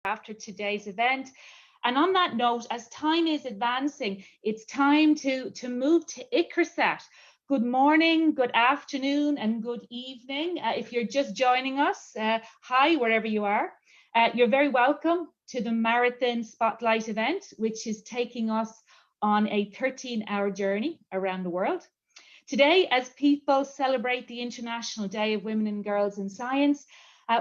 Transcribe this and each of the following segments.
after today's event. And on that note, as time is advancing, it's time to move to Icrisat. Good morning, good afternoon, and good evening. If you're just joining us, hi, wherever you are. You're very welcome to the Marathon Spotlight event, which is taking us on a 13-hour journey around the world. Today, as people celebrate the International Day of Women and Girls in Science,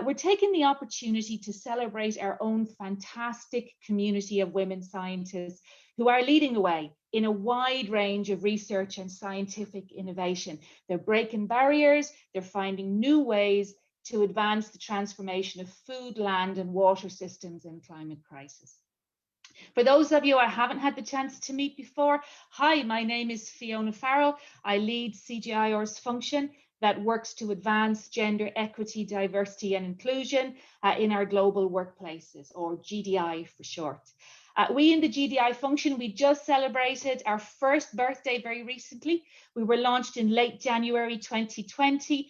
we're taking the opportunity to celebrate our own fantastic community of women scientists who are leading the way in a wide range of research and scientific innovation. They're breaking barriers, they're finding new ways to advance the transformation of food, land, and water systems in climate crisis. For those of you I haven't had the chance to meet before, hi, my name is Fiona Farrell. I lead CGIR's function that works to advance gender equity, diversity and inclusion in our global workplaces, or GDI for short. We in the GDI function, we just celebrated our first birthday very recently. We were launched in late January 2020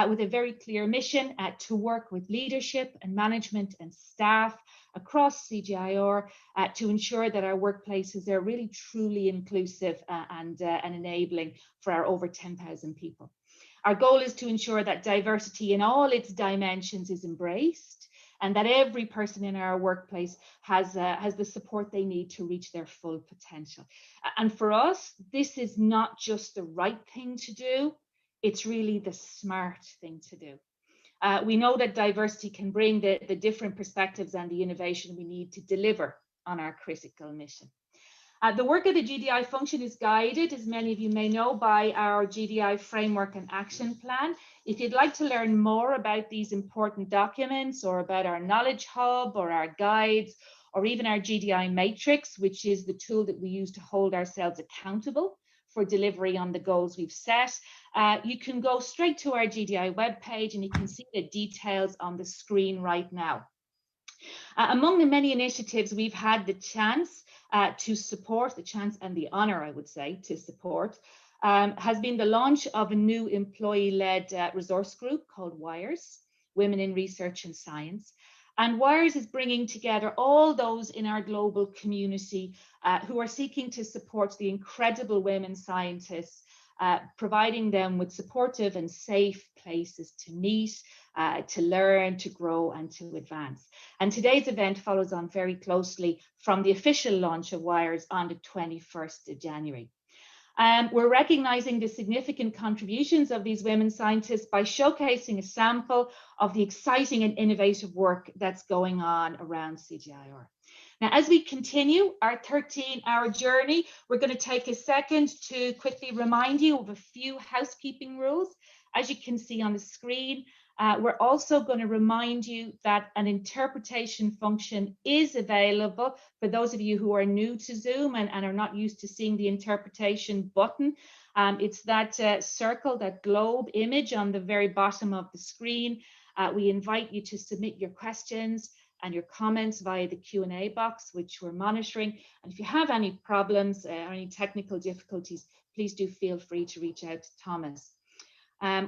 with a very clear mission to work with leadership and management and staff across CGIR to ensure that our workplaces are really truly inclusive and enabling for our over 10,000 people. Our goal is to ensure that diversity in all its dimensions is embraced and that every person in our workplace has the support they need to reach their full potential. And for us, this is not just the right thing to do, it's really the smart thing to do. We know that diversity can bring the different perspectives and the innovation we need to deliver on our critical mission. The work of the GDI function is guided, as many of you may know, by our GDI framework and action plan. If you'd like to learn more about these important documents or about our knowledge hub or our guides or even our GDI matrix, which is the tool that we use to hold ourselves accountable for delivery on the goals we've set, you can go straight to our GDI webpage and you can see the details on the screen right now. Among the many initiatives we've had the chance to support, the chance and the honor, I would say, to support, has been the launch of a new employee-led resource group called WIRES, Women in Research and Science. And WIRES is bringing together all those in our global community who are seeking to support the incredible women scientists, providing them with supportive and safe places to meet, to learn, to grow, and to advance. And today's event follows on very closely from the official launch of WIRES on the 21st of January. We're recognizing the significant contributions of these women scientists by showcasing a sample of the exciting and innovative work that's going on around CGIR. Now, as we continue our 13-hour journey, we're going to take a second to quickly remind you of a few housekeeping rules. As you can see on the screen, we're also going to remind you that an interpretation function is available for those of you who are new to Zoom and are not used to seeing the interpretation button. It's that circle, that globe image on the very bottom of the screen. We invite you to submit your questions and your comments via the Q&A box, which we're monitoring. And if you have any problems or any technical difficulties, please do feel free to reach out to Thomas.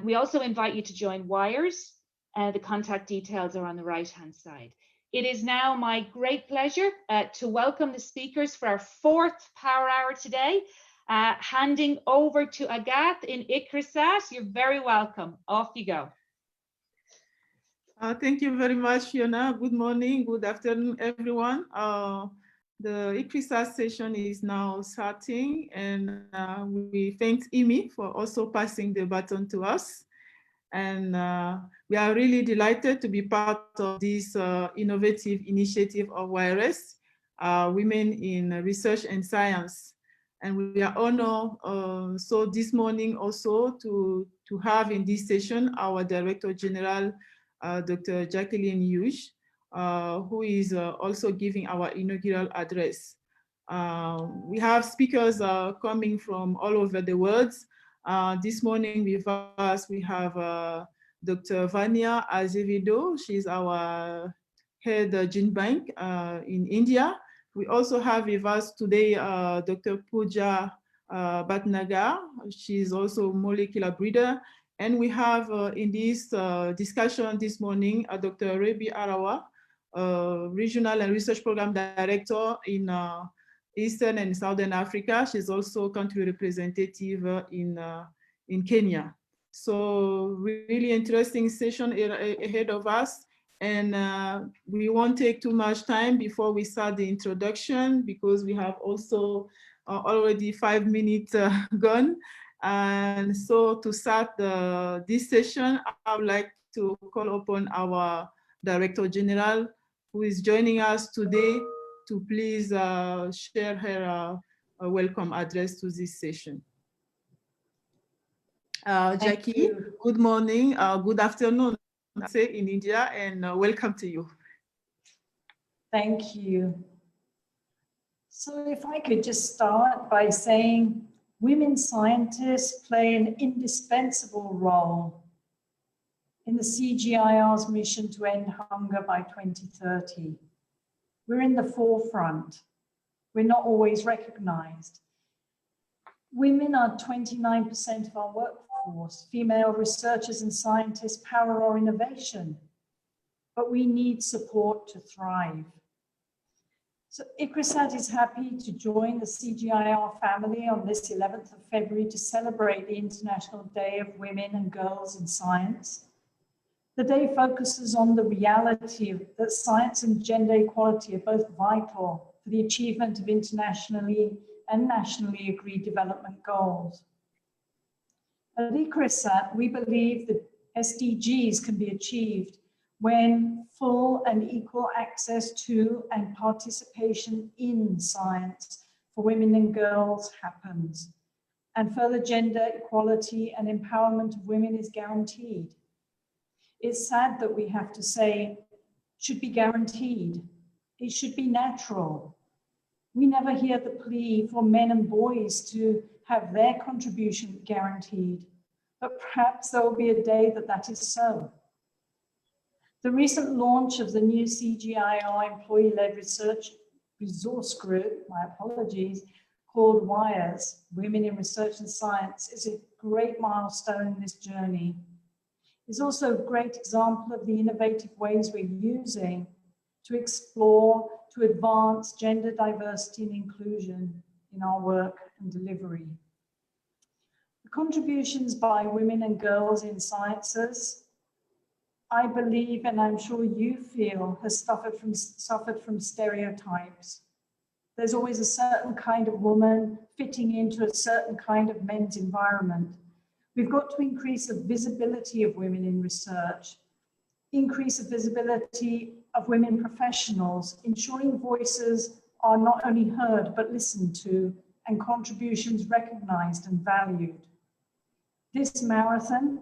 We also invite you to join WIRES. The contact details are on the right-hand side. It is now my great pleasure to welcome the speakers for our fourth Power Hour today. Handing over to Agathe in Icrisat. You're very welcome. Off you go. Thank you very much, Fiona. Good morning, good afternoon, everyone. The Icrisat session is now starting, and we thank Imi for also passing the baton to us. And we are really delighted to be part of this innovative initiative of WIRES, Women in Research and Science. And we are honored so this morning also to have in this session our Director General, Dr. Jacqueline Hughes, who is also giving our inaugural address. We have speakers coming from all over the world. This morning with us, we have Dr. Vania Azevedo. She's our head gene bank in India. We also have with us today Dr. Pooja Bhatnagar. She's also molecular breeder. And we have in this discussion this morning, Dr. Rebi Arawa, Regional and Research Program Director in Eastern and Southern Africa. She's also country representative in Kenya. So really interesting session ahead of us. And we won't take too much time before we start the introduction, because we have also already 5 minutes gone. And so to start this session, I would like to call upon our Director General, who is joining us today, to please share her welcome address to this session. Jackie, good morning, good afternoon, say in India, and welcome to you. Thank you. So if I could just start by saying women scientists play an indispensable role in the CGIAR's mission to end hunger by 2030. We're in the forefront. We're not always recognized. Women are 29% of our workforce. Female researchers and scientists power our innovation, but we need support to thrive. So Icrisat is happy to join the CGIAR family on this 11th of February to celebrate the International Day of Women and Girls in Science. The day focuses on the reality that science and gender equality are both vital for the achievement of internationally and nationally agreed development goals. At Icrisat, we believe that SDGs can be achieved when full and equal access to and participation in science for women and girls happens, and further gender equality and empowerment of women is guaranteed. It's sad that we have to say, should be guaranteed. It should be natural. We never hear the plea for men and boys to have their contribution guaranteed, but perhaps there will be a day that that is so. The recent launch of the new CGIAR employee-led research resource group, my apologies, called WIRES, Women in Research and Science, is a great milestone in this journey. It's also a great example of the innovative ways we're using to explore, to advance gender diversity and inclusion in our work and delivery. The contributions by women and girls in sciences, I believe, and I'm sure you feel, has suffered from stereotypes. There's always a certain kind of woman fitting into a certain kind of men's environment. We've got to increase the visibility of women in research, increase the visibility of women professionals, ensuring voices are not only heard, but listened to, and contributions recognized and valued. This marathon,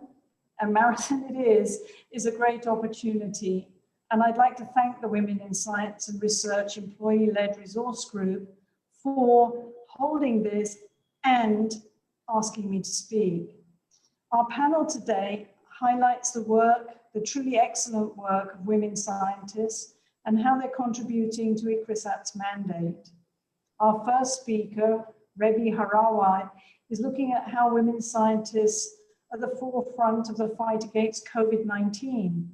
and marathon it is a great opportunity. And I'd like to thank the Women in Science and Research Employee-Led Resource Group for holding this and asking me to speak. Our panel today highlights the work, the truly excellent work of women scientists and how they're contributing to Icrisat's mandate. Our first speaker, Rebi Harawai, is looking at how women scientists at the forefront of the fight against COVID-19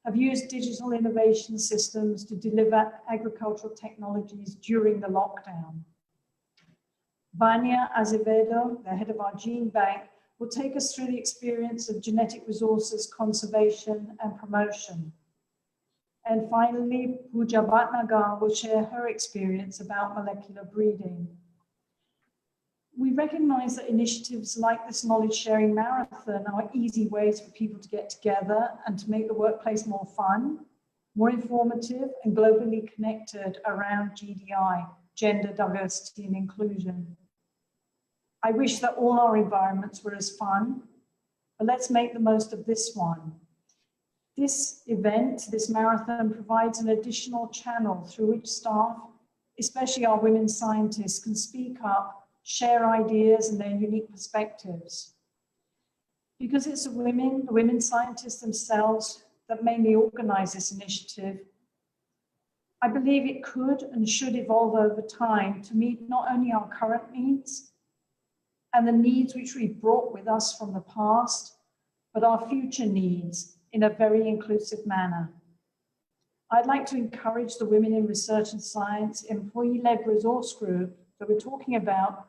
have used digital innovation systems to deliver agricultural technologies during the lockdown. Vania Azevedo, the head of our gene bank, will take us through the experience of genetic resources conservation and promotion. And finally, Pooja Bhatnagar will share her experience about molecular breeding. We recognize that initiatives like this knowledge sharing marathon are easy ways for people to get together and to make the workplace more fun, more informative and globally connected around GDI, gender diversity and inclusion. I wish that all our environments were as fun, but let's make the most of this one. This event, this marathon, provides an additional channel through which staff, especially our women scientists, can speak up, share ideas and their unique perspectives. Because it's the women scientists themselves that mainly organize this initiative, I believe it could and should evolve over time to meet not only our current needs and the needs which we've brought with us from the past, but our future needs in a very inclusive manner. I'd like to encourage the Women in Research and Science employee-led resource group that we're talking about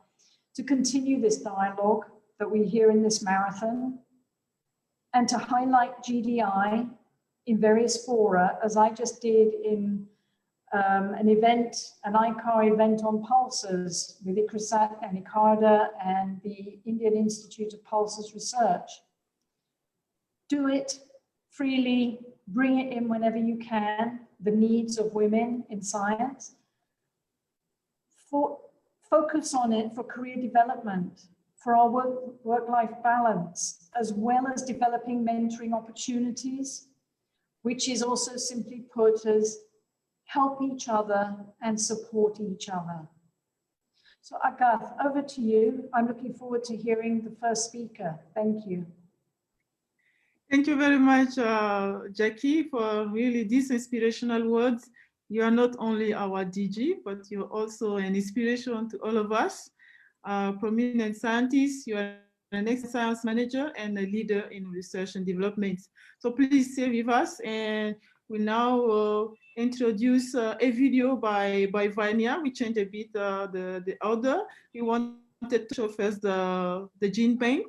to continue this dialogue that we hear in this marathon and to highlight GDI in various fora, as I just did in an ICAR event on pulses with Icrisat and ICARDA and the Indian Institute of Pulses Research. Do it freely, bring it in whenever you can, the needs of women in science. Focus on it for career development, for our work-life balance, as well as developing mentoring opportunities, which is also simply put as help each other and support each other. So Agath, over to you. I'm looking forward to hearing the first speaker. Thank you. Thank you very much, Jackie, for really these inspirational words. You are not only our DG, but you're also an inspiration to all of us, prominent scientists. You are an excellent science manager and a leader in research and development. So please stay with us, and we now introduce a video by Vanya. We changed a bit the order. We wanted to show first the gene bank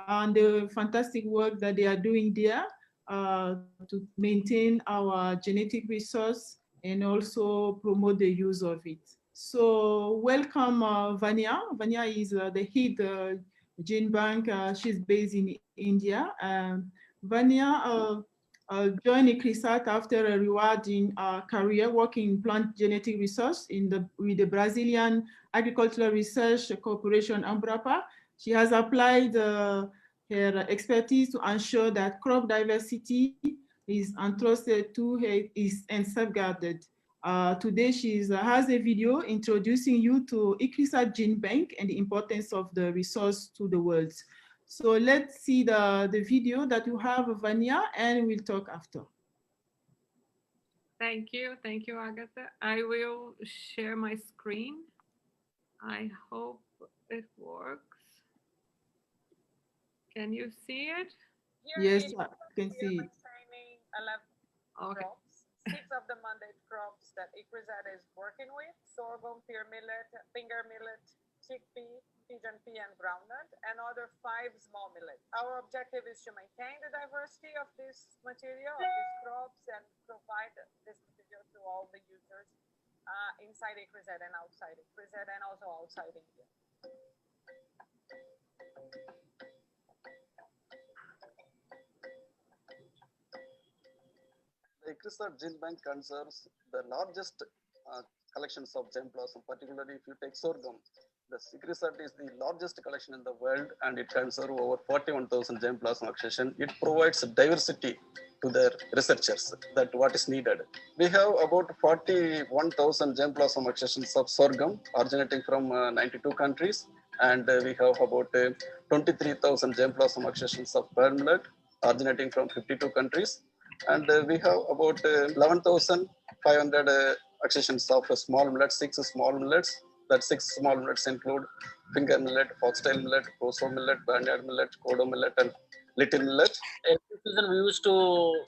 and the fantastic work that they are doing there to maintain our genetic resource and also promote the use of it. So welcome Vanya. Vanya is the head gene bank. She's based in India. Vanya joined Icrisat after a rewarding career working in plant genetic research with the Brazilian Agricultural Research Corporation, Embrapa. She has applied her expertise to ensure that crop diversity is entrusted to her and safeguarded. Today she has a video introducing you to Icrisat Gene Bank and the importance of the resource to the world. So let's see the video that you have, Vanya, and we'll talk after. Thank you, Agatha. I will share my screen. I hope it works. Can you see it? Yes, I can see it. 11 crops, 6 of the mandate crops that Icrisat is working with: sorghum, pear millet, finger millet, chickpea, pigeon pea, and groundnut, and other 5 small millets. Our objective is to maintain the diversity of this material, of these crops, and provide this material to all the users inside Icrisat and outside Icrisat, and also outside India. The Icrisat Gene Bank conserves the largest collections of germplasm, particularly if you take sorghum. The Icrisat is the largest collection in the world, and it conserves over 41,000 germplasm accession. It provides diversity to their researchers, that what is needed. We have about 41,000 germplasm accessions of sorghum originating from 92 countries, and we have about 23,000 germplasm accessions of pear millet originating from 52 countries. And we have about 11,500 accessions of small millets, 6 small millets. That 6 small millets include finger millet, foxtail millet, proso millet, barnyard millet, kodo millet, and little millet. Every season we used to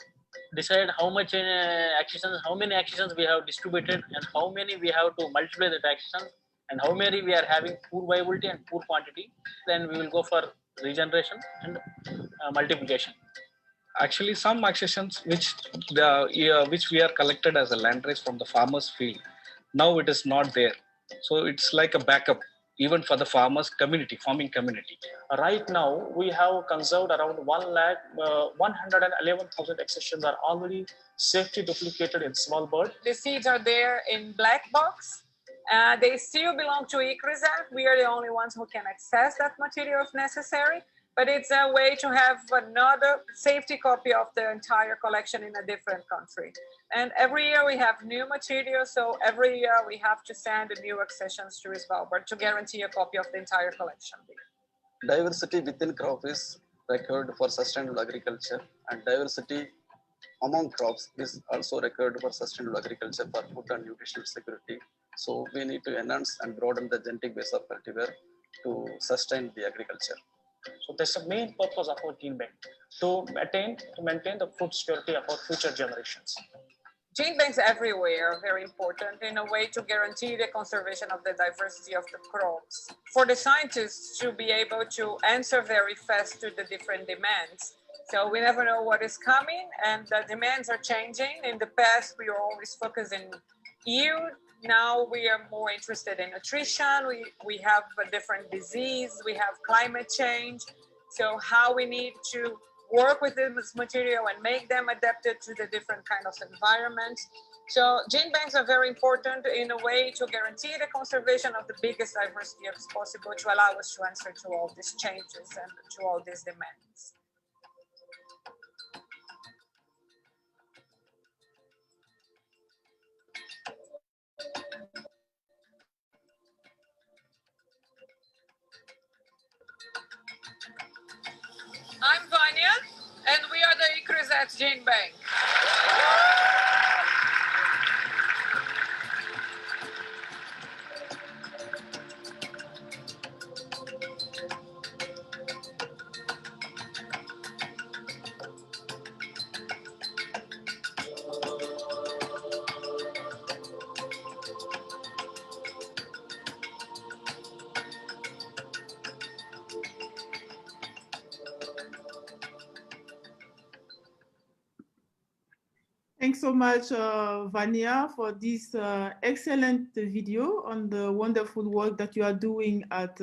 decide how much accessions, how many accessions we have distributed, and how many we have to multiply that accessions, and how many we are having poor viability and poor quantity. Then we will go for regeneration and multiplication. Actually, some accessions which we are collected as a landrace from the farmers' field, now it is not there. So it's like a backup even for the farmers community, farming community. Right now, we have conserved around 111,000 accessions are already safely duplicated in small bird. The seeds are there in black box. They still belong to Icrisat. We are the only ones who can access that material if necessary. But it's a way to have another safety copy of the entire collection in a different country. And every year we have new material, so every year we have to send new accessions to Svalbard to guarantee a copy of the entire collection. Diversity within crop is required for sustainable agriculture, and diversity among crops is also required for sustainable agriculture for food and nutritional security. So we need to enhance and broaden the genetic base of cultivar to sustain the agriculture. So that's the main purpose of our gene bank, to maintain the food security of our future generations. gene banks everywhere are very important in a way to guarantee the conservation of the diversity of the crops. For the scientists to be able to answer very fast to the different demands. So we never know what is coming, and the demands are changing. In the past, we were always focusing yield. Now we are more interested in nutrition. We have a different disease. We have climate change. So how we need to work with this material and make them adapted to the different kind of environments. So gene banks are very important in a way to guarantee the conservation of the biggest diversity as possible to allow us to answer to all these changes and to all these demands. I'm Vanya, and we are the Icrisat Gene Bank. Thanks so much, Vanya, for this excellent video on the wonderful work that you are doing at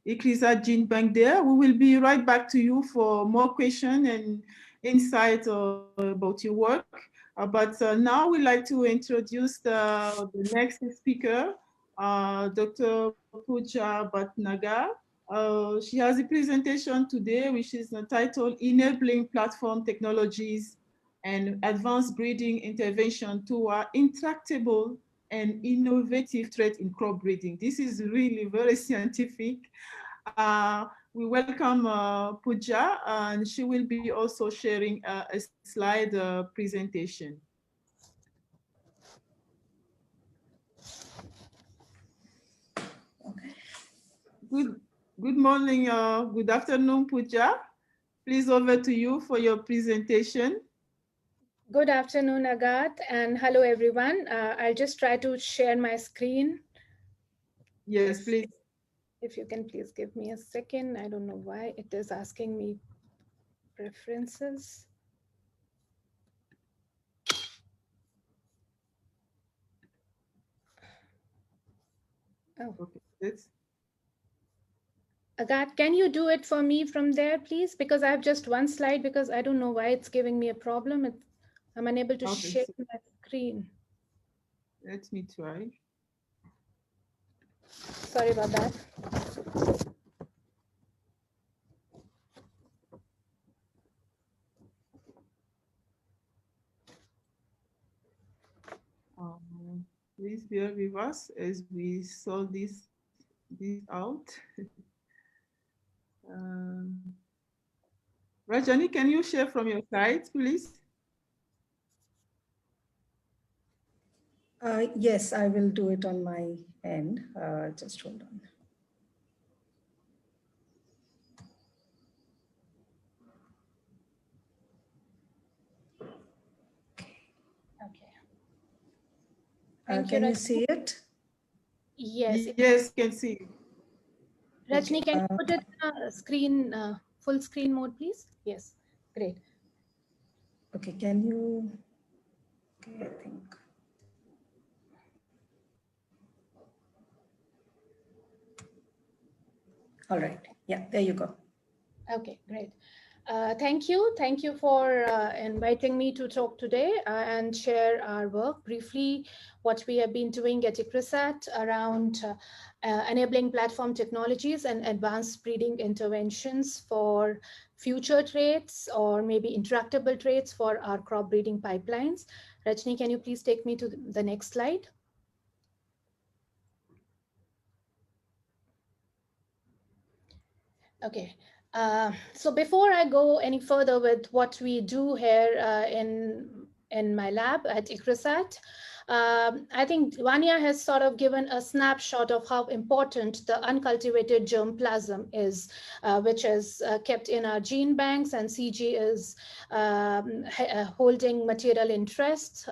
Icrisat Gene Bank there. We will be right back to you for more questions and insight about your work. But now we'd like to introduce the next speaker, Dr. Pooja Bhatnagar. She has a presentation today, which is titled Enabling Platform Technologies and Advanced Breeding Intervention toward Intractable and Innovative Threat in Crop Breeding. This is really very scientific. We welcome Pooja, and she will be also sharing a slide presentation. Okay. Good morning, good afternoon, Pooja. Please over to you for your presentation. Good afternoon, Agat, and hello, everyone. I'll just try to share my screen. Yes, please. If you can please give me a second. I don't know why it is asking me preferences. Oh. Okay. Agat, can you do it for me from there, please? Because I have just one slide, because I don't know why it's giving me a problem. I'm unable to share my screen. Let me try. Sorry about that. Please bear with us as we sort this out. Rajani, can you share from your side, please? Yes, I will do it on my end. Just hold on. Okay. Can you see it? Yes. Yes, can see. Rajni, can you put it on screen, full screen mode, please? Yes, great. Okay, can you? Okay, I think. All right. Yeah, there you go. Okay, great. Thank you. Thank you for inviting me to talk today and share our work. Briefly, what we have been doing at Icrisat around enabling platform technologies and advanced breeding interventions for future traits or maybe intractable traits for our crop breeding pipelines. Rajni, can you please take me to the next slide? Okay. So before I go any further with what we do here in my lab at Icrisat, I think Vanya has sort of given a snapshot of how important the uncultivated germplasm is, which is kept in our gene banks, and CG is holding material interests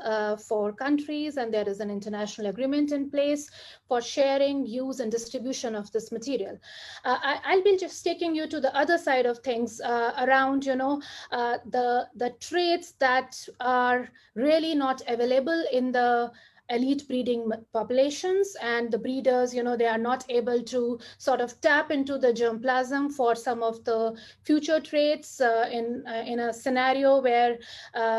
for countries, and there is an international agreement in place for sharing, use, and distribution of this material. I'll be just taking you to the other side of things around, the traits that are really not available in the elite breeding populations, and the breeders, they are not able to sort of tap into the germplasm for some of the future traits in a scenario where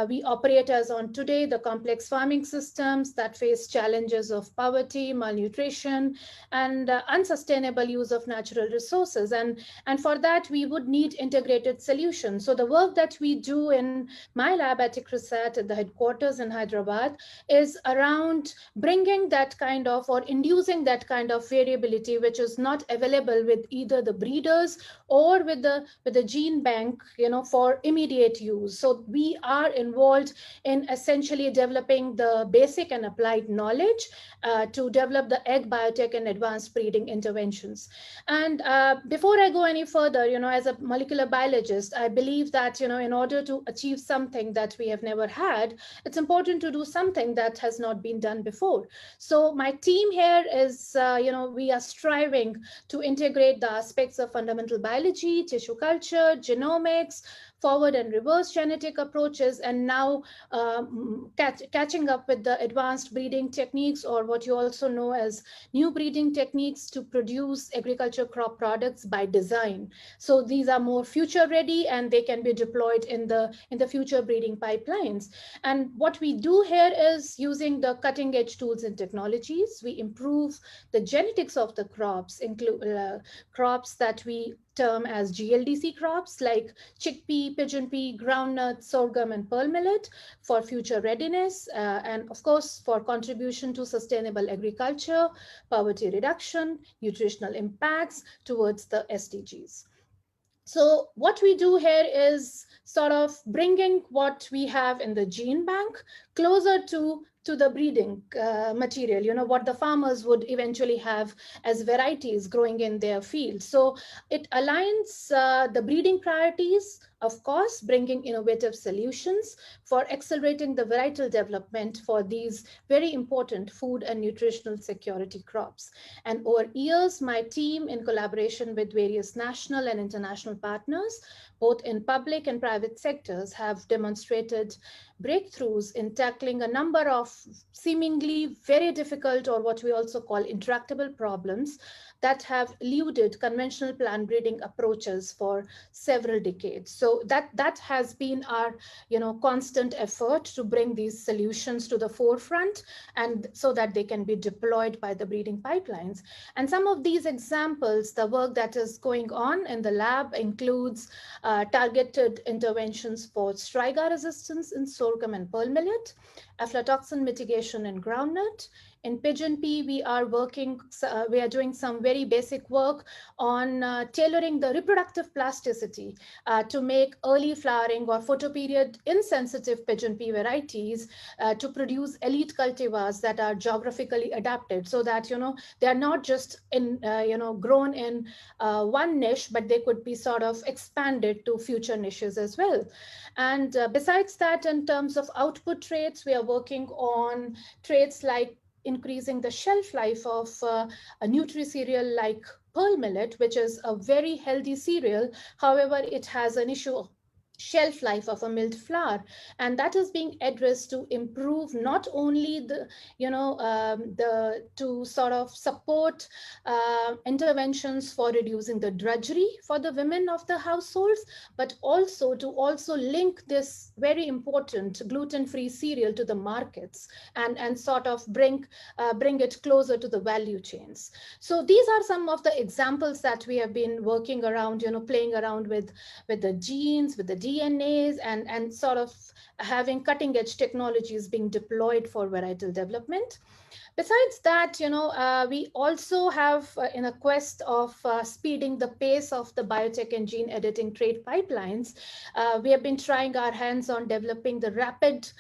we operate as on today, the complex farming systems that face challenges of poverty, malnutrition, and unsustainable use of natural resources. And for that, we would need integrated solutions. So the work that we do in my lab at Icrisat at the headquarters in Hyderabad is around bringing that kind of, or inducing that kind of variability, which is not available with either the breeders or with the gene bank, for immediate use. So we are involved in essentially developing the basic and applied knowledge to develop the egg biotech and advanced breeding interventions. And before I go any further, as a molecular biologist, I believe that, in order to achieve something that we have never had, it's important to do something that has not been done before. So my team here is, we are striving to integrate the aspects of fundamental biology, tissue culture, genomics, forward and reverse genetic approaches, and now catching up with the advanced breeding techniques, or what you also know as new breeding techniques, to produce agriculture crop products by design. So these are more future ready, and they can be deployed in the future breeding pipelines. And what we do here is, using the cutting edge tools and technologies, we improve the genetics of the crops, include crops that we term as GLDC crops like chickpea, pigeon pea, groundnut, sorghum, and pearl millet, for future readiness, and of course for contribution to sustainable agriculture, poverty reduction, nutritional impacts towards the SDGs. So what we do here is sort of bringing what we have in the gene bank closer to the breeding material, what the farmers would eventually have as varieties growing in their field. So it aligns the breeding priorities, of course, bringing innovative solutions for accelerating the varietal development for these very important food and nutritional security crops. And over years, my team, in collaboration with various national and international partners, both in public and private sectors, have demonstrated breakthroughs in tackling a number of seemingly very difficult, or what we also call intractable problems, that have eluded conventional plant breeding approaches for several decades. So that has been our constant effort to bring these solutions to the forefront, and so that they can be deployed by the breeding pipelines. And some of these examples, the work that is going on in the lab, includes targeted interventions for striga resistance in sorghum and pearl millet, aflatoxin mitigation in groundnut. In pigeon pea, we are doing some very basic work on tailoring the reproductive plasticity to make early flowering or photoperiod insensitive pigeon pea varieties to produce elite cultivars that are geographically adapted, so that they are not just grown in one niche, but they could be sort of expanded to future niches as well. And besides that, in terms of output traits, we are working on traits like increasing the shelf life of a nutri-cereal like pearl millet, which is a very healthy cereal. However, it has an issue of shelf life of a milled flour, and that is being addressed to improve not only the to sort of support interventions for reducing the drudgery for the women of the households, but also to link this very important gluten-free cereal to the markets, and sort of bring it closer to the value chains. So these are some of the examples that we have been working around, playing around with the genes, with the DNAs, and sort of having cutting edge technologies being deployed for varietal development. Besides that, we also have, in a quest of speeding the pace of the biotech and gene editing trade pipelines, we have been trying our hands on developing the rapid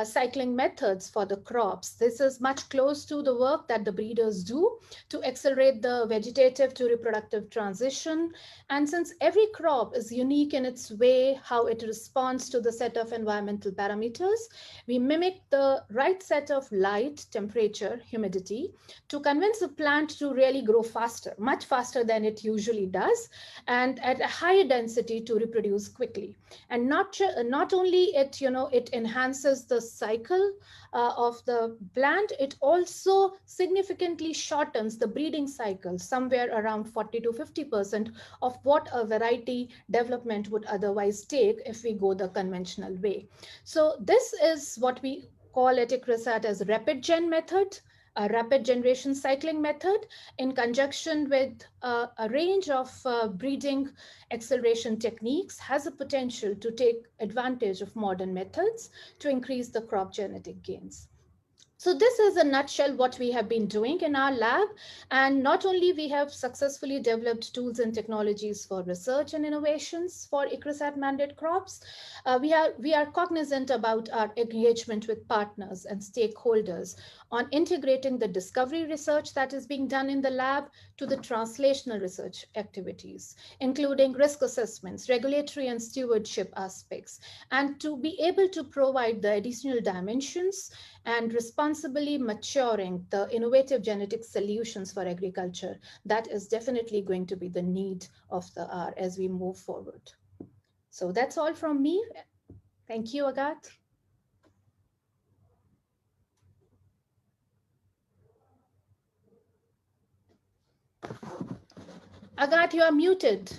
cycling methods for the crops. This is much close to the work that the breeders do to accelerate the vegetative to reproductive transition. And since every crop is unique in its way, how it responds to the set of environmental parameters, we mimic the right set of light, temperature, humidity to convince the plant to really grow faster, much faster than it usually does, and at a higher density to reproduce quickly. And not only it enhances the cycle of the plant, it also significantly shortens the breeding cycle, somewhere around 40 to 50% of what a variety development would otherwise take if we go the conventional way. So this is what we call at Icrisat as rapid gen method, a rapid generation cycling method in conjunction with a range of breeding acceleration techniques has a potential to take advantage of modern methods to increase the crop genetic gains. So this is a nutshell what we have been doing in our lab. And not only we have successfully developed tools and technologies for research and innovations for Icrisat mandate crops, we are cognizant about our engagement with partners and stakeholders on integrating the discovery research that is being done in the lab to the translational research activities, including risk assessments, regulatory and stewardship aspects, and to be able to provide the additional dimensions and responsibly maturing the innovative genetic solutions for agriculture. That is definitely going to be the need of the hour as we move forward. So that's all from me. Thank you, Agat. Agat, you are muted.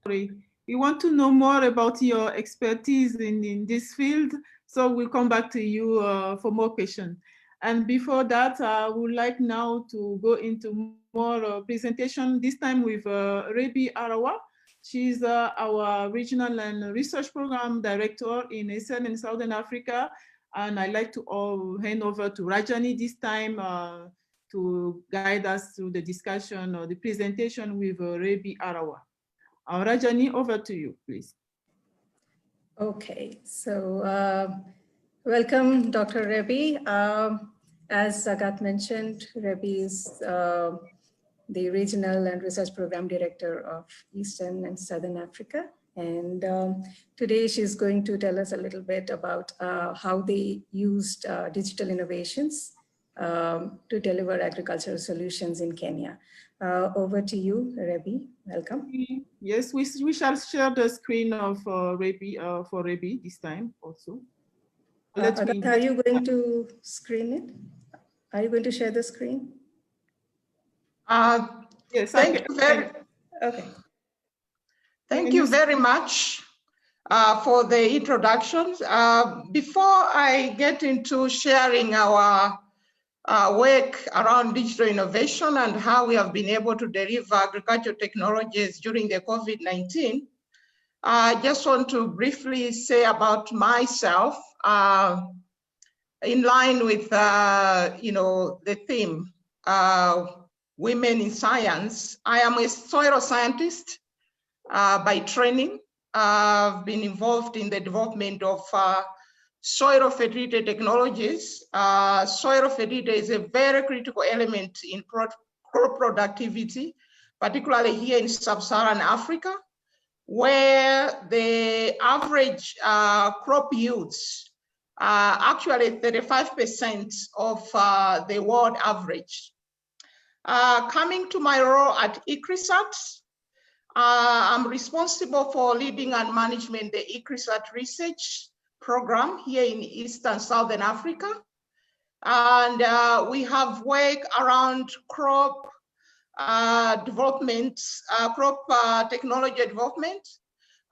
Sorry. We want to know more about your expertise in this field, so we'll come back to you for more questions. And before that, I would like now to go into more presentation, this time with Rebi Arawa. She's our Regional and Research Program Director in Eastern and Southern Africa. And I'd like to hand over to Rajani this time to guide us through the discussion or the presentation with Rebi Arawa. Rajani, over to you, please. Okay, so welcome, Dr. Rebi. As Agat mentioned, Rebi is the Regional and Research Program Director of Eastern and Southern Africa. And today she's going to tell us a little bit about how they used digital innovations to deliver agricultural solutions in Kenya. Over to you, Rebi. Welcome. Yes, we shall share the screen of Rebi for Rebi this time also. Are you going to screen it? Are you going to share the screen? Yes, thank you very much for the introductions. Before I get into sharing our work around digital innovation and how we have been able to deliver agricultural technologies during the COVID-19, I just want to briefly say about myself in line with the theme, Women in Science. I am a soil scientist by training. I've been involved in the development of soil fertility technologies. Soil fertility is a very critical element in crop productivity, particularly here in sub-Saharan Africa, where the average crop yields are actually 35% of the world average. Coming to my role at Icrisat, I'm responsible for leading and management the Icrisat research program here in Eastern Southern Africa. And we have worked around crop development, crop technology development,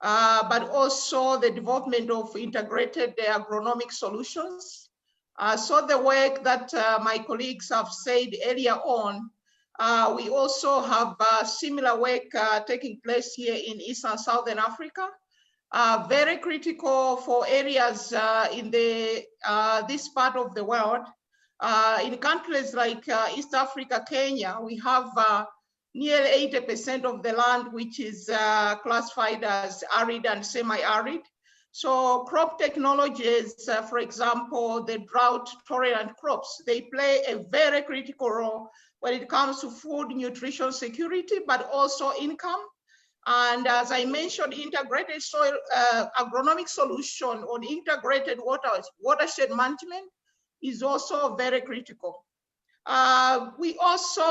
but also the development of integrated agronomic solutions. So the work that my colleagues have said earlier on, we also have similar work taking place here in Eastern Southern Africa. Very critical for areas in this part of the world In countries like East Africa, Kenya, we have nearly 80% of the land which is classified as arid and semi-arid. So crop technologies, for example, the drought-tolerant crops, they play a very critical role when it comes to food, nutrition, security, but also income. And as I mentioned, integrated soil agronomic solution on integrated watershed management is also very critical. We also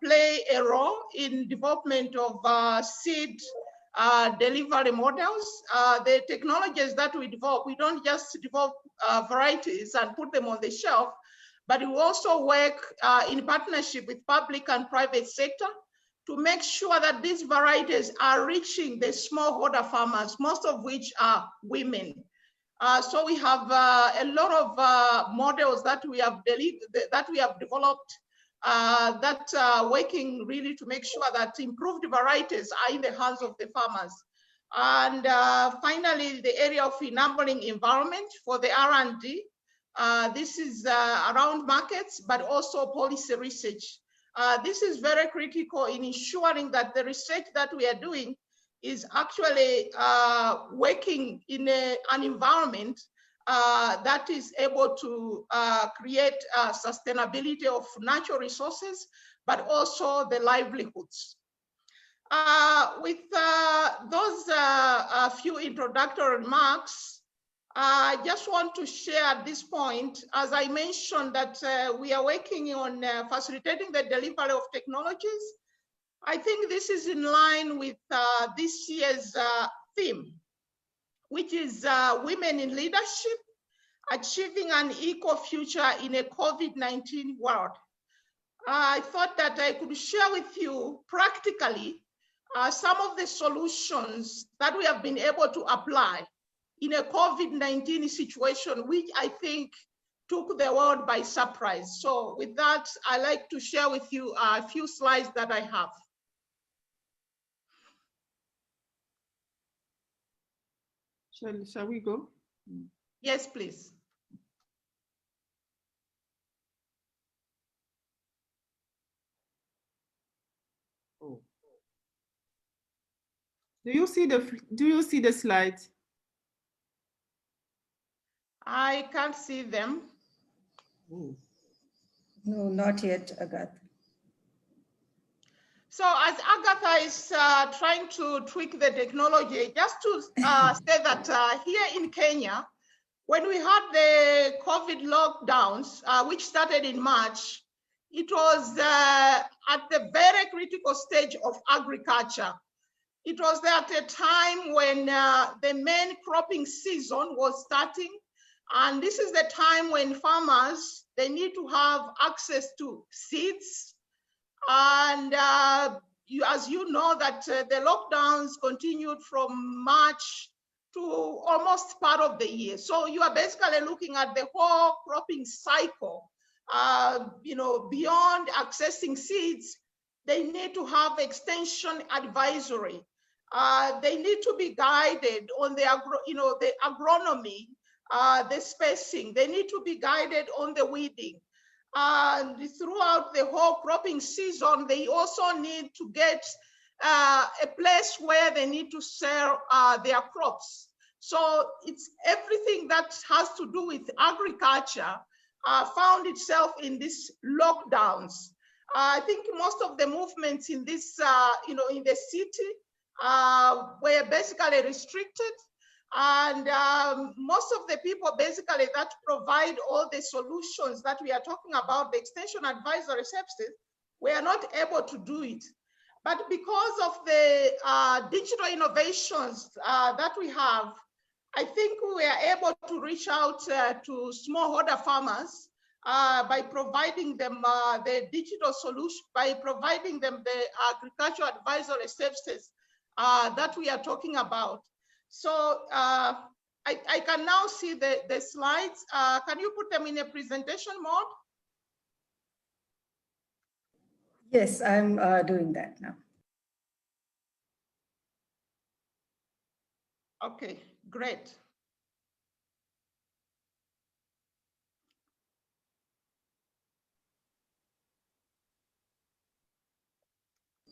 play a role in development of seed delivery models. The technologies that we develop, we don't just develop varieties and put them on the shelf, but we also work in partnership with public and private sector to make sure that these varieties are reaching the smallholder farmers, most of which are women. So we have a lot of models that we have developed that are working really to make sure that improved varieties are in the hands of the farmers. And finally, the area of enabling environment for the R&D. This is around markets, but also policy research. This is very critical in ensuring that the research that we are doing is actually working in an environment that is able to create sustainability of natural resources, but also the livelihoods. With those few introductory remarks, I just want to share at this point, as I mentioned, that we are working on facilitating the delivery of technologies. I think this is in line with this year's theme, which is women in leadership, achieving an equal future in a COVID-19 world. I thought that I could share with you practically some of the solutions that we have been able to apply in a COVID-19 situation, which I think took the world by surprise. So with that, I like to share with you a few slides that I have. Shall we go? Yes, please. Oh. Do you see the slides? I can't see them. Oh. No, not yet, Agatha. So as Agatha is trying to tweak the technology, just to say that here in Kenya, when we had the COVID lockdowns, which started in March, it was at the very critical stage of agriculture. It was at a time when the main cropping season was starting. And this is the time when farmers, they need to have access to seeds. And as you know, that the lockdowns continued from March to almost part of the year. So you are basically looking at the whole cropping cycle. Beyond accessing seeds, they need to have extension advisory. They need to be guided on the agronomy, the spacing. They need to be guided on the weeding. And throughout the whole cropping season, they also need to get a place where they need to sell their crops. So it's everything that has to do with agriculture found itself in these lockdowns. I think most of the movements in this, in the city were basically restricted. And most of the people basically that provide all the solutions that we are talking about, the extension advisory services, we are not able to do it. But because of the digital innovations that we have, I think we are able to reach out to smallholder farmers by providing them the digital solution, by providing them the agricultural advisory services that we are talking about. So I can now see the slides. Can you put them in a presentation mode? Yes, I'm doing that now. Okay, great.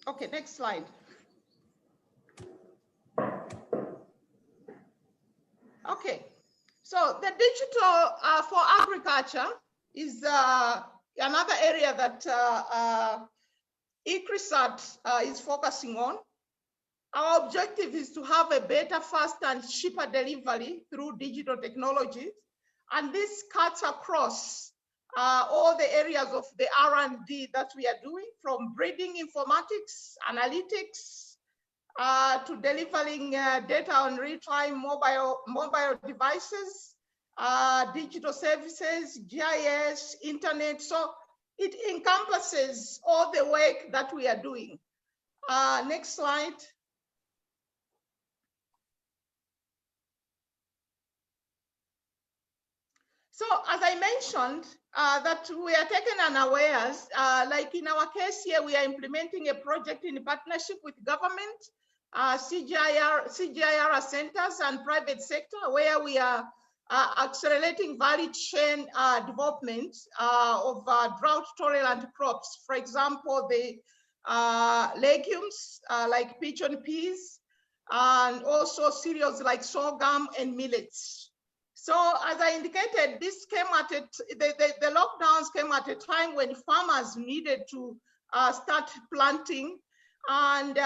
Okay, next slide. Okay, so the digital for agriculture is another area that Icrisat is focusing on. Our objective is to have a better, faster, and cheaper delivery through digital technologies. And this cuts across all the areas of the R&D that we are doing, from breeding informatics, analytics, to delivering data on real-time mobile devices, digital services, GIS, internet. So it encompasses all the work that we are doing. Next slide. So as I mentioned, that we are taking unawares, like in our case here, we are implementing a project in partnership with government, CGIAR centers and private sector, where we are accelerating value chain development of drought tolerant crops. For example, the legumes like pigeon peas, and also cereals like sorghum and millets. So as I indicated, this came at the lockdowns came at a time when farmers needed to start planting, and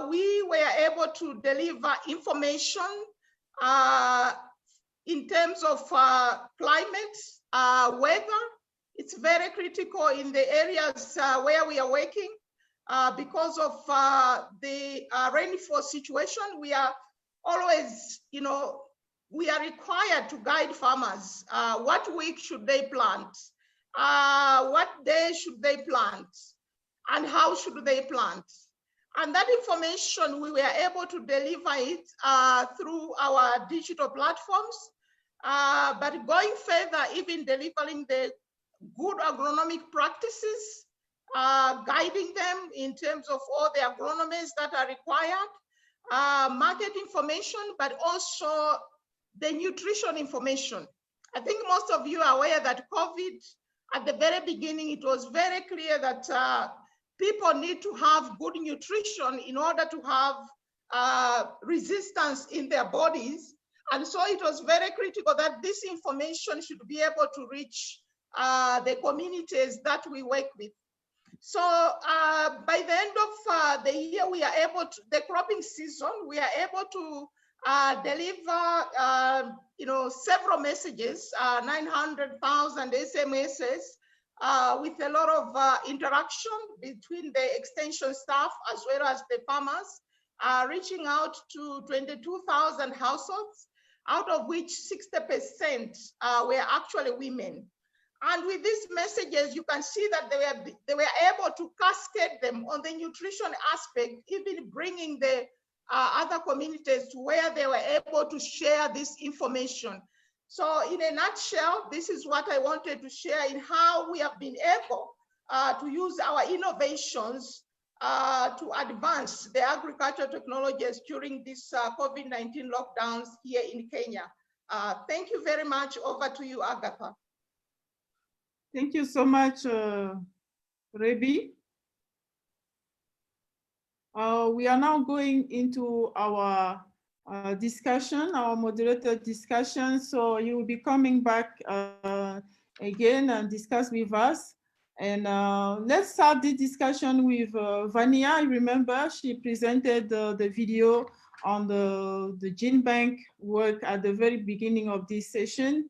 we were able to deliver information in terms of climate, weather. It's very critical in the areas where we are working because of the rainfall situation. We are always, we are required to guide farmers. What week should they plant? What day should they plant? And how should they plant? And that information, we were able to deliver it through our digital platforms. But going further, even delivering the good agronomic practices, guiding them in terms of all the agronomies that are required, market information, but also the nutrition information. I think most of you are aware that COVID, at the very beginning, it was very clear that people need to have good nutrition in order to have resistance in their bodies. And so it was very critical that this information should be able to reach the communities that we work with. So by the end of the year, we are able to, the cropping season, we are able to deliver, several messages, 900,000 SMSs with a lot of interaction between the extension staff as well as the farmers, reaching out to 22,000 households, out of which 60% were actually women. And with these messages, you can see that they were able to cascade them on the nutrition aspect, even bringing the other communities to where they were able to share this information. So in a nutshell, this is what I wanted to share in how we have been able to use our innovations to advance the agricultural technologies during this COVID-19 lockdowns here in Kenya. Thank you very much. Over to you, Agatha. Thank you so much, Rebi. We are now going into our discussion, our moderated discussion. So you will be coming back again and discuss with us. And let's start the discussion with Vania. I remember she presented the video on the gene bank work at the very beginning of this session.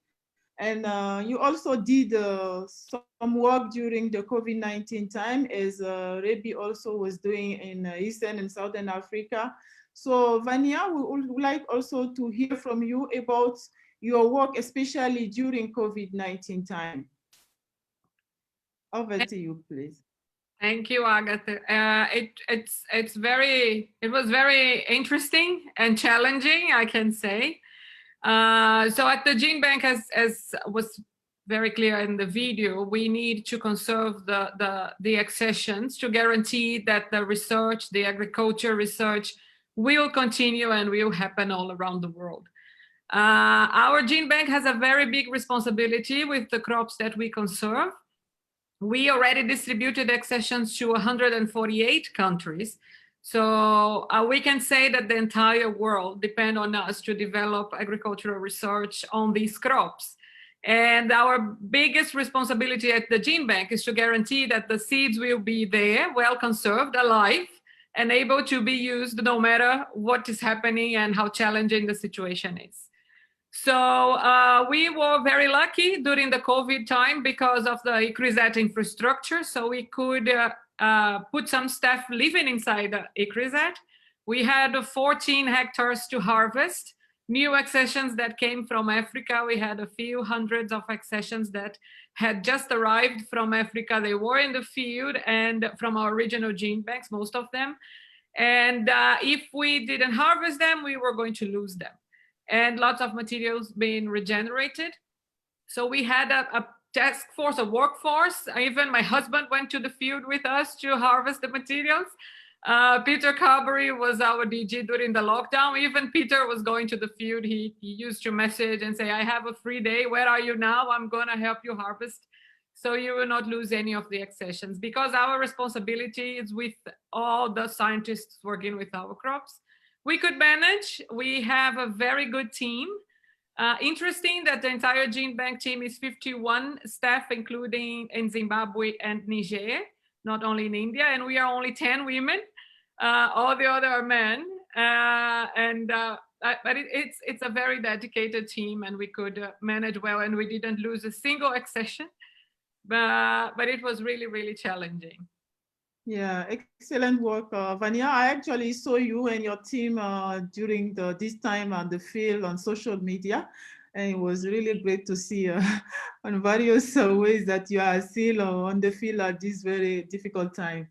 And you also did some work during the COVID-19 time, as Rebi also was doing in Eastern and Southern Africa. So Vania, we would like also to hear from you about your work, especially during COVID-19 time. Over to you, please. Thank you, Agatha. It was very interesting and challenging, I can say. So at the gene bank, as was very clear in the video, we need to conserve the accessions to guarantee that the research, the agriculture research, will continue and will happen all around the world. Our gene bank has a very big responsibility with the crops that we conserve. we already distributed accessions to 148 countries. So we can say that the entire world depends on us to develop agricultural research on these crops. And our biggest responsibility at the Gene Bank is to guarantee that the seeds will be there, well conserved, alive, and able to be used no matter what is happening and how challenging the situation is. So we were very lucky during the COVID time because of the Icrisat infrastructure. So we could put some staff living inside the Icrisat. We had 14 hectares to harvest. New accessions that came from Africa. We had a few hundreds of accessions that had just arrived from Africa. They were in the field and from our regional gene banks, most of them. And if we didn't harvest them, we were going to lose them. And lots of materials being regenerated. So we had a task force, a workforce. Even my husband went to the field with us to harvest the materials. Peter Carberry was our DG during the lockdown. Even Peter was going to the field. He used to message and say, I have a free day. Where are you now? I'm going to help you harvest. So you will not lose any of the accessions because our responsibility is with all the scientists working with our crops. We could manage. We have a very good team. Interesting that the entire gene bank team is 51 staff, including in Zimbabwe and Niger, not only in India, and we are only 10 women. All the other are men, but it's a very dedicated team, and we could manage well, and we didn't lose a single accession, but it was really, really challenging. Yeah, excellent work, Vania. I actually saw you and your team during this time on the field on social media, and it was really great to see on various ways that you are still on the field at this very difficult time.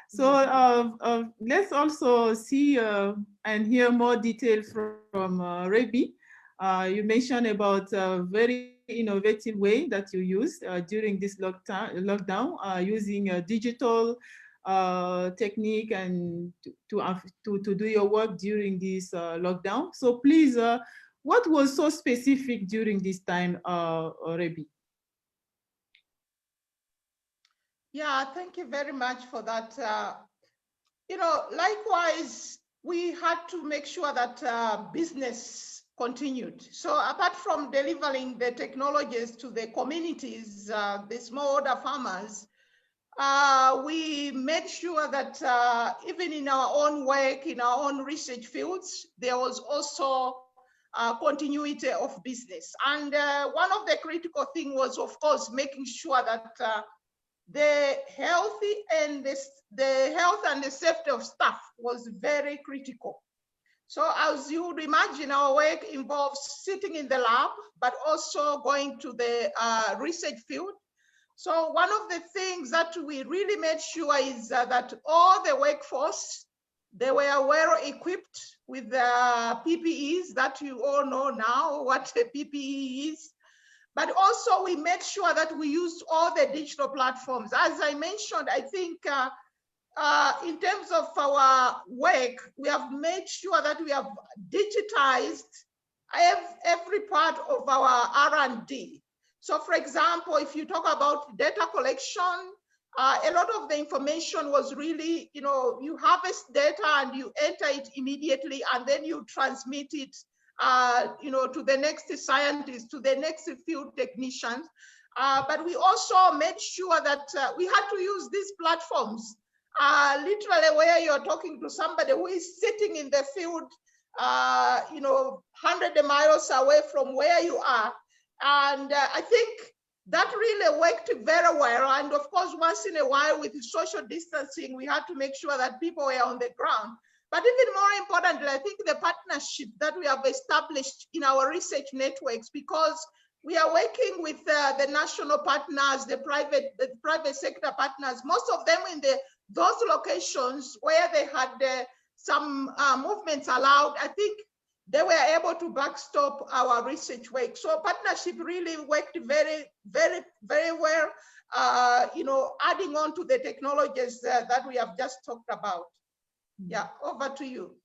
So let's also see and hear more detail from Rebi. You mentioned about a very innovative way that you used during this lockdown, using digital technique and to do your work during this lockdown. So please, what was so specific during this time, Rebi? Yeah, thank you very much for that. Likewise, we had to make sure that business continued. So apart from delivering the technologies to the communities, the smallholder farmers, we made sure that even in our own work, in our own research fields, there was also continuity of business. And one of the critical things was, of course, making sure that the health and the safety of staff was very critical. So as you would imagine, our work involves sitting in the lab, but also going to the research field. So one of the things that we really made sure is that all the workforce, they were well equipped with the PPEs that you all know now what a PPE is. But also we made sure that we used all the digital platforms. As I mentioned, I think in terms of our work, we have made sure that we have digitized every part of our R&D. So for example, if you talk about data collection, a lot of the information was really, you harvest data and you enter it immediately and then you transmit it to the next scientists, to the next field technicians. But we also made sure that we had to use these platforms, literally where you're talking to somebody who is sitting in the field, 100 miles away from where you are. And I think that really worked very well. And of course, once in a while with social distancing, we had to make sure that people were on the ground. But even more importantly, I think the partnership that we have established in our research networks, because we are working with the national partners, the private sector partners, most of them in those locations where they had some movements allowed, I think they were able to backstop our research work. So partnership really worked very, very, very well, adding on to the technologies that we have just talked about. Yeah, over to you.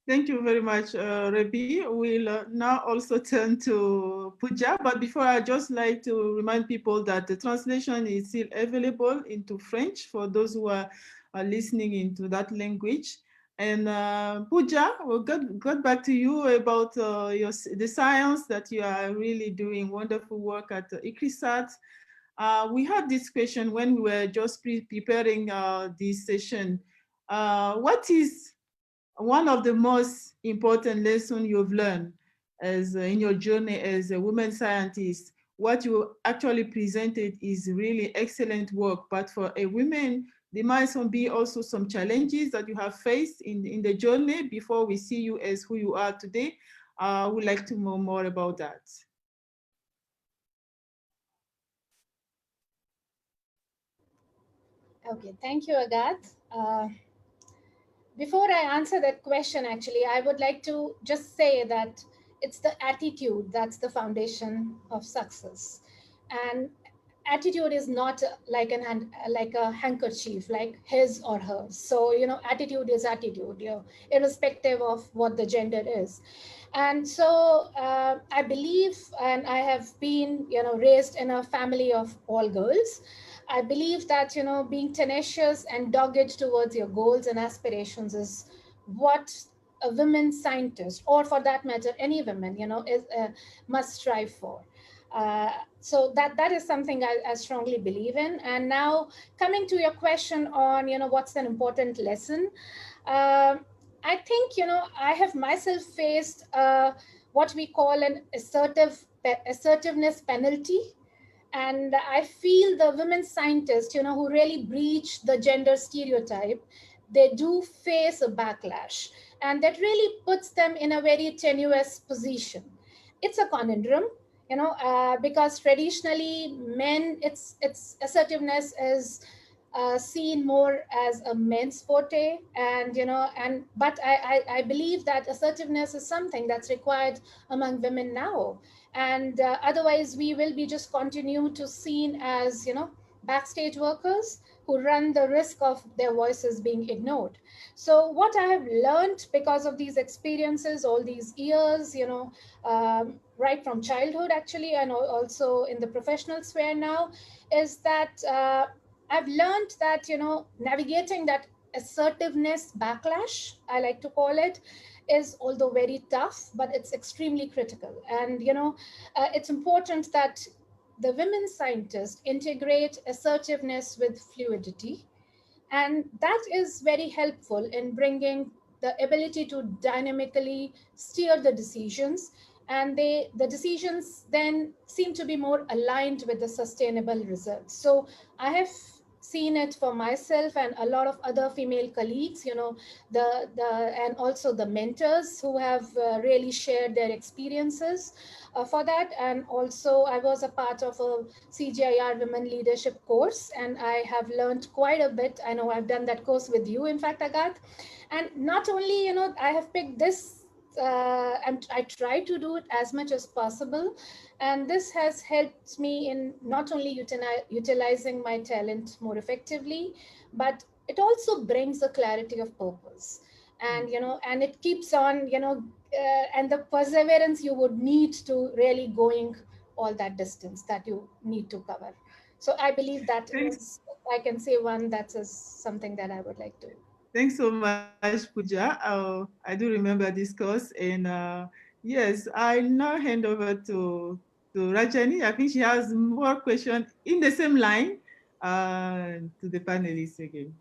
Thank you very much, Rebi. We'll now also turn to Pooja, but before I just like to remind people that the translation is still available into French for those who are listening into that language. And Pooja, we'll get back to you about the science that you are really doing wonderful work at Icrisat. We had this question when we were just preparing this session. What is one of the most important lessons you've learned as in your journey as a woman scientist? What you actually presented is really excellent work, but for a woman, there might be also some challenges that you have faced in the journey before we see you as who you are today. I would like to know more about that. Okay, thank you, Agathe. Before I answer that question, actually, I would like to just say that it's the attitude that's the foundation of success. And attitude is not like a handkerchief, like his or hers. So, attitude is attitude, irrespective of what the gender is. And so I believe, and I have been, raised in a family of all girls. I believe that, being tenacious and dogged towards your goals and aspirations is what a women scientist, or for that matter, any woman, is must strive for. So that is something I strongly believe in. And now coming to your question on, what's an important lesson? I think, I have myself faced what we call an assertiveness penalty. And I feel the women scientists, who really breach the gender stereotype, they do face a backlash. And that really puts them in a very tenuous position. It's a conundrum, because traditionally men, it's assertiveness is seen more as a men's forte, and but I believe that assertiveness is something that's required among women now. And otherwise we will be just continue to seen as backstage workers who run the risk of their voices being ignored. So what I have learned because of these experiences all these years, right from childhood actually, and also in the professional sphere now, is that I've learned that, navigating that assertiveness backlash, I like to call it, is although very tough, but it's extremely critical. And, it's important that the women scientists integrate assertiveness with fluidity. And that is very helpful in bringing the ability to dynamically steer the decisions. And the decisions then seem to be more aligned with the sustainable results. So I have seen it for myself and a lot of other female colleagues, and also the mentors who have really shared their experiences for that. And also I was a part of a CGIAR women leadership course, and I have learned quite a bit. I know I've done that course with you, in fact, Agathe. And not only, I have picked this and I try to do it as much as possible. And this has helped me in not only utilizing my talent more effectively, but it also brings a clarity of purpose. And, and it keeps on, and the perseverance you would need to really going all that distance that you need to cover. So I believe that is, I can say one, that's something that I would like to. Thanks so much, Pooja. I do remember this course, and yes, I now hand over to Rajani. I think she has more questions in the same line to the panelists again.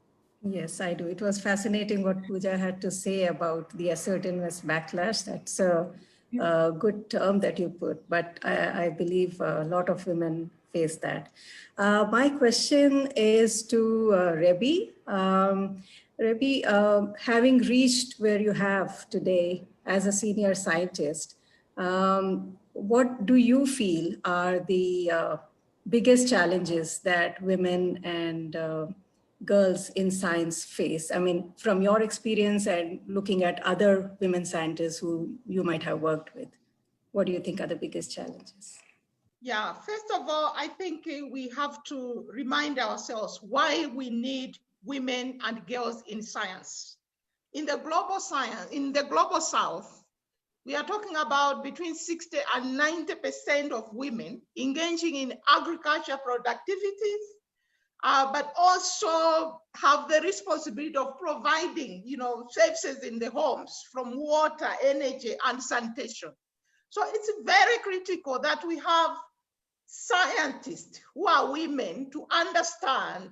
Yes, I do. It was fascinating what Pooja had to say about the assertiveness backlash. That's a good term that you put, but I believe a lot of women face that. My question is to Rebi. Rebi, having reached where you have today as a senior scientist, what do you feel are the biggest challenges that women and girls in science face? I mean, from your experience and looking at other women scientists who you might have worked with, what do you think are the biggest challenges? Yeah, first of all, I think we have to remind ourselves why we need women and girls in science. in the global science, in the global south, we are talking about between 60 and 90% of women engaging in agriculture productivities, but also have the responsibility of providing, services in the homes, from water, energy, and sanitation. So it's very critical that we have scientists who are women to understand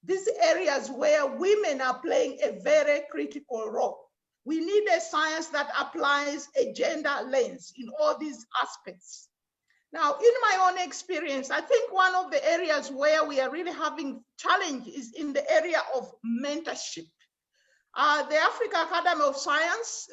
these areas where women are playing a very critical role. We need a science that applies a gender lens in all these aspects. Now, in my own experience, I think one of the areas where we are really having challenge is in the area of mentorship. The African Academy of Science,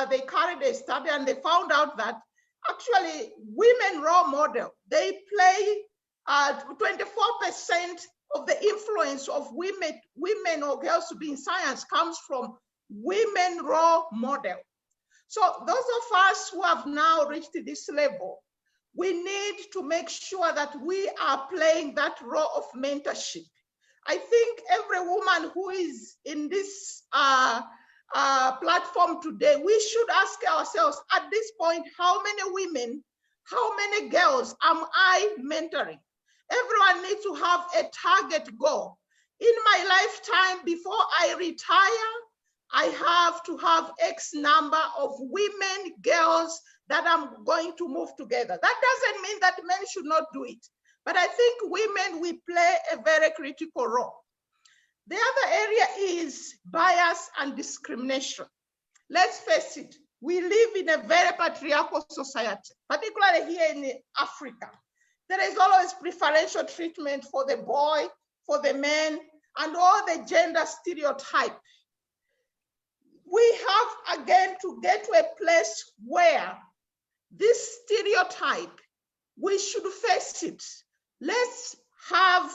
they carried a study and they found out that actually women role model, they play 24% of the influence of women or girls to be in science comes from women role model. So those of us who have now reached this level, we need to make sure that we are playing that role of mentorship. I think every woman who is in this platform today, we should ask ourselves at this point, how many women, how many girls am I mentoring? Everyone needs to have a target goal. In my lifetime, before I retire, I have to have X number of women, girls that I'm going to move together. That doesn't mean that men should not do it. But I think women, we play a very critical role. The other area is bias and discrimination. Let's face it, we live in a very patriarchal society, particularly here in Africa. There is always preferential treatment for the boy, for the man, and all the gender stereotype. We have again to get to a place where this stereotype, we should face it. Let's have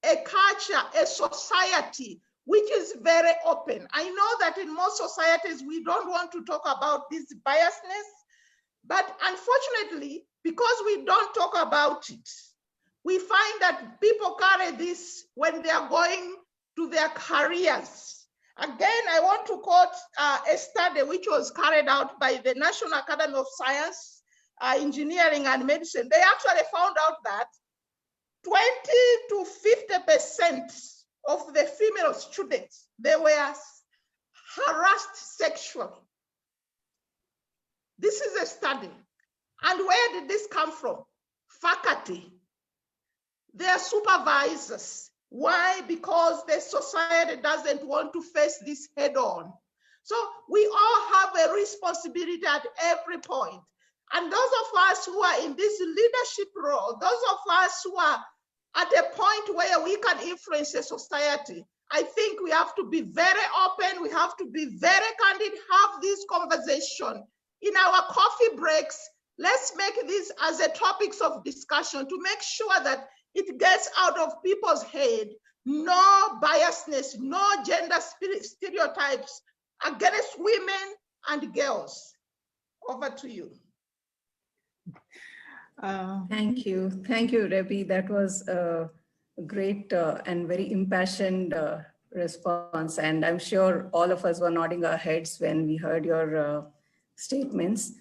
a culture, a society which is very open. I know that in most societies, we don't want to talk about this biasness, but unfortunately, because we don't talk about it, we find that people carry this when they are going to their careers. Again, I want to quote a study which was carried out by the National Academy of Science, Engineering and Medicine. They actually found out that 20 to 50% of the female students, they were harassed sexually. This is a study. And where did this come from? Faculty, their supervisors. Why? Because the society doesn't want to face this head on. So we all have a responsibility at every point. And those of us who are in this leadership role, those of us who are at a point where we can influence the society, I think we have to be very open, we have to be very candid, have this conversation. In our coffee breaks, let's make this as a topics of discussion to make sure that it gets out of people's head. No biasness, no gender stereotypes against women and girls. Over to you. Thank you, Rebi. That was a great and very impassioned response. And I'm sure all of us were nodding our heads when we heard your statements.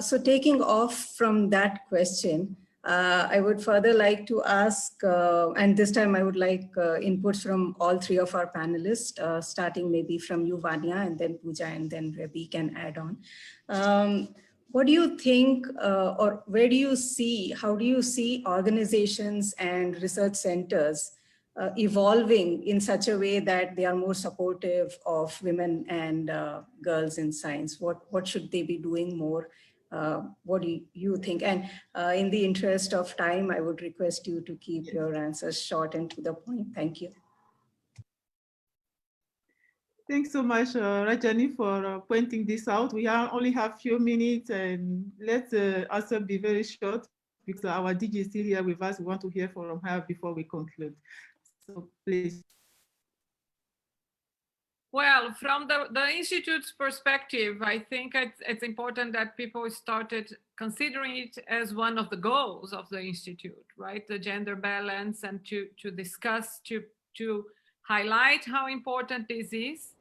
So taking off from that question, I would further like to ask, and this time I would like inputs from all three of our panelists, starting maybe from you, Vanya, and then Pooja, and then Rebi can add on. What do you think, or where do you see, how do you see organizations and research centers evolving in such a way that they are more supportive of women and girls in science? What should they be doing more? What do you think? And in the interest of time, I would request you to keep your answers short and to the point. Thank you. Thanks so much, Rajani, for pointing this out. We only have a few minutes, and let's also be very short because our DG is still here with us. We want to hear from her before we conclude. So please. Well, from the Institute's perspective, I think it's important that people started considering it as one of the goals of the Institute, right? The gender balance, and to discuss, to highlight how important this is.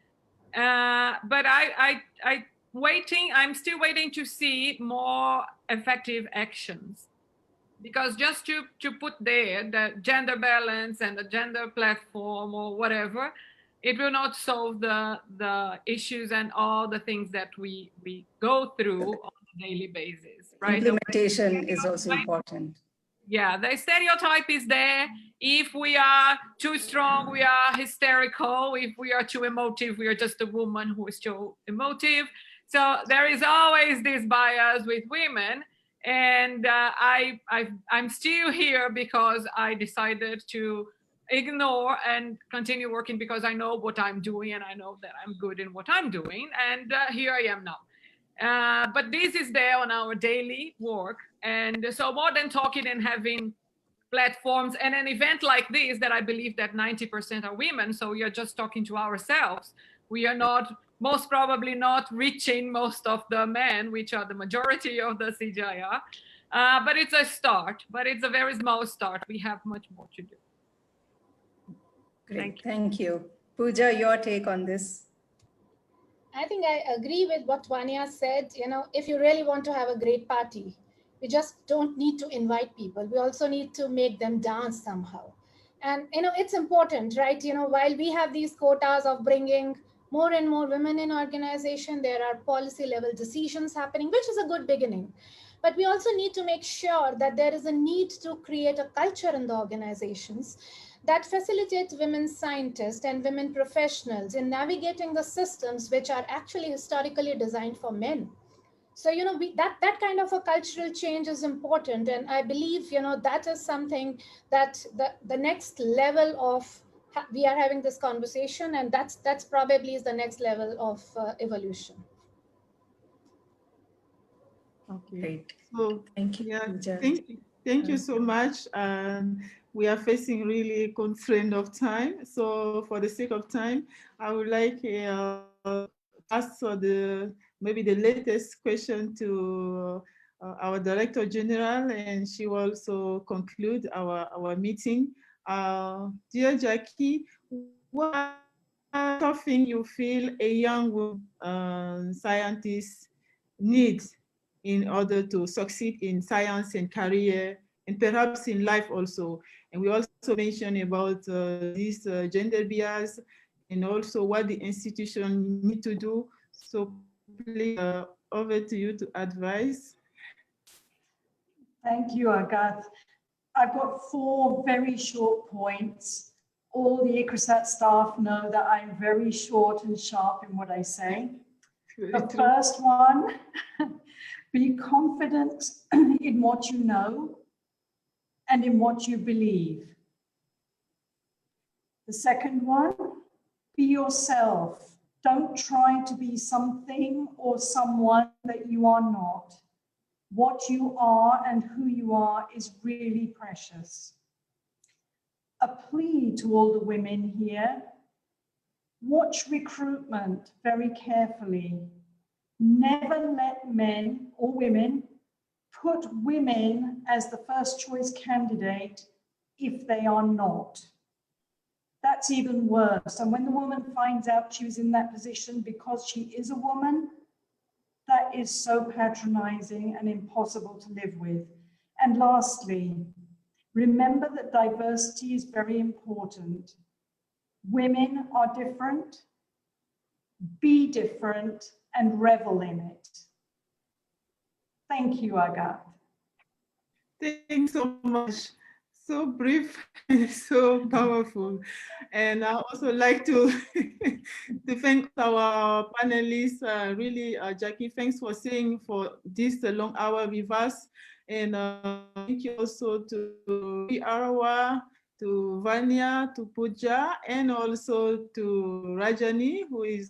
But I'm still waiting to see more effective actions, because just to put there the gender balance and the gender platform or whatever, it will not solve the issues and all the things that we go through on a daily basis, right? Implementation is also important. Yeah, the stereotype is there. If we are too strong, we are hysterical. If we are too emotive, we are just a woman who is too emotive. So there is always this bias with women. And I'm still here because I decided to ignore and continue working, because I know what I'm doing and I know that I'm good in what I'm doing. And here I am now. But this is there on our daily work. And so more than talking and having platforms and an event like this, that I believe that 90% are women, so we are just talking to ourselves. We are not, most probably not reaching most of the men, which are the majority of the CGIAR. But it's a start, but it's a very small start. We have much more to do. Great, thank you. Pooja, your take on this? I think I agree with what Vanya said. You know, if you really want to have a great party, we just don't need to invite people. We also need to make them dance somehow. And, you know, it's important, right? You know, while we have these quotas of bringing more and more women in organization, there are policy level decisions happening, which is a good beginning. But we also need to make sure that there is a need to create a culture in the organizations that facilitates women scientists and women professionals in navigating the systems which are actually historically designed for men. So, you know, that kind of a cultural change is important. And I believe, you know, that is something that the next level of, we are having this conversation, and that's probably is the next level of evolution. Okay. Great. So, thank you. Yeah, thank you so much. We are facing really constraint of time. So for the sake of time, I would like to ask maybe the latest question to our Director General, and she will also conclude our meeting. Dear Jackie, what something you feel a young scientist needs in order to succeed in science and career, and perhaps in life also? And we also mentioned about this gender bias, and also what the institution need to do. So please, over to you to advise. Thank you, Agathe. I've got 4 very short points. All the Icrisat staff know that I'm very short and sharp in what I say. The first one, be confident in what you know and in what you believe. The second one, be yourself. Don't try to be something or someone that you are not. What you are and who you are is really precious. A plea to all the women here: watch recruitment very carefully. Never let men or women put women as the first choice candidate if they are not. That's even worse. And when the woman finds out she was in that position because she is a woman, that is so patronizing and impossible to live with. And lastly, remember that diversity is very important. Women are different, be different, and revel in it. Thank you, Agathe. Thanks so much. So brief, so powerful. And I also like to thank our panelists. Really, Jackie, thanks for staying for this long hour with us. And thank you also to Arawa, to Vanya, to Pooja, and also to Rajani, who is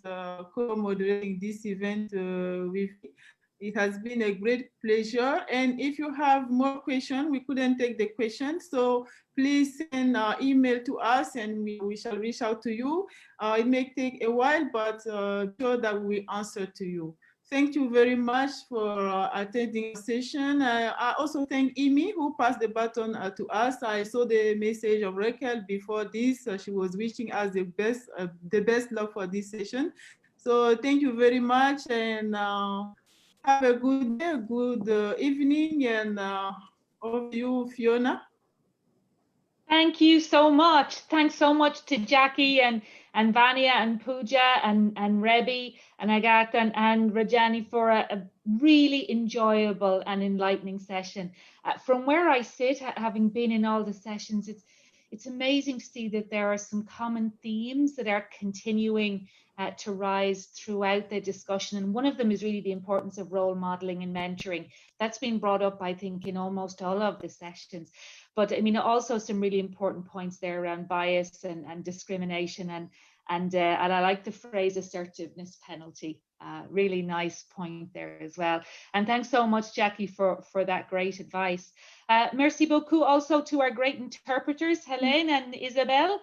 co-moderating this event with me. It has been a great pleasure. And if you have more questions, we couldn't take the questions, so please send an email to us and we shall reach out to you. It may take a while, but sure that we answer to you. Thank you very much for attending the session. I also thank Imi, who passed the baton to us. I saw the message of Raquel before this. She was wishing us the best luck for this session. So thank you very much, and have a good day, good evening, and over to you, Fiona. Thank you so much. Thanks so much to Jackie and Vania and Pooja and Rebi and Agatha and Rajani for a really enjoyable and enlightening session. From where I sit, having been in all the sessions, it's amazing to see that there are some common themes that are continuing to rise throughout the discussion. And one of them is really the importance of role modeling and mentoring. That's been brought up, I think, in almost all of the sessions. But I mean, also some really important points there around bias and discrimination and I like the phrase assertiveness penalty. Really nice point there as well. And thanks so much, Jackie, for that great advice. Merci beaucoup also to our great interpreters, Helene and Isabel.